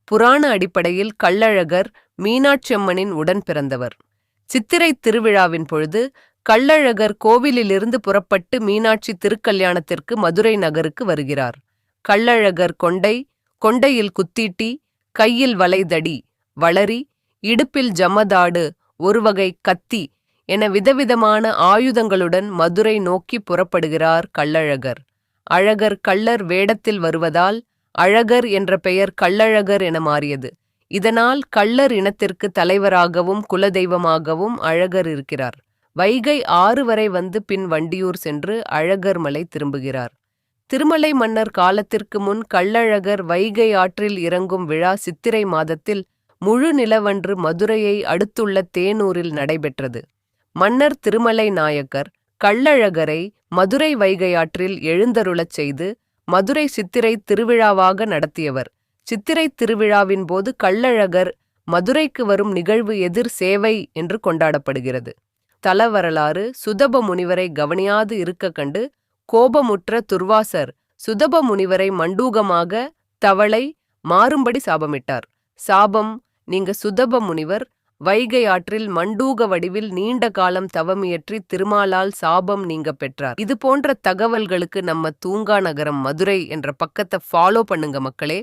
புராண அடிப்படையில் கள்ளழகர் மீனாட்சியம்மனின் உடன் பிறந்தவர். சித்திரை திருவிழாவின் பொழுது கள்ளழகர் கோவிலிலிருந்து புறப்பட்டு மீனாட்சி திருக்கல்யாணத்திற்கு மதுரை நகருக்கு வருகிறார். கள்ளழகர் கொண்டையில் குத்தீட்டி, கையில் வளைதடி, வளரி, இடுப்பில் ஜமதாடு, ஒருவகை கத்தி என விதவிதமான ஆயுதங்களுடன் மதுரை நோக்கி புறப்படுகிறார் கள்ளழகர். அழகர் கள்ளர் வேடத்தில் வருவதால் அழகர் என்ற பெயர் கள்ளழகர் என மாறியது. இதனால் கள்ளர் இனத்திற்கு தலைவராகவும் குலதெய்வமாகவும் அழகர் இருக்கிறார். வைகை ஆறு வரை வந்து பின் வண்டியூர் சென்று அழகர் மலை திரும்புகிறார். திருமலை மன்னர் காலத்திற்கு முன் கள்ளழகர் வைகை ஆற்றில் இறங்கும் விழா சித்திரை மாதத்தில் முழு நிலவன்று மதுரையை அடுத்துள்ள தேனூரில் நடைபெற்றது. மன்னர் திருமலை நாயக்கர் கள்ளழகரை மதுரை வைகையாற்றில் எழுந்தருளச் செய்து மதுரை சித்திரை திருவிழாவாக நடத்தியவர். சித்திரை திருவிழாவின் போது கள்ளழகர் மதுரைக்கு வரும் நிகழ்வு எதிர் சேவை என்று கொண்டாடப்படுகிறது. தல வரலாறு: சுதப முனிவரை கவனியாது இருக்க கண்டு கோபமுற்ற துர்வாசர் சுதப முனிவரை மண்டூகமாக தவளை மாறும்படி சாபமிட்டார். சாபம் நீங்க சுதப முனிவர் வைகை ஆற்றில் மண்டூக வடிவில் நீண்ட காலம் தவமியற்றி திருமாலால் சாபம் நீங்க பெற்றார். இது போன்ற தகவல்களுக்கு நம்ம தூங்கா நகரம் மதுரை என்ற பக்கத்தை ஃபாலோ பண்ணுங்க மக்களே.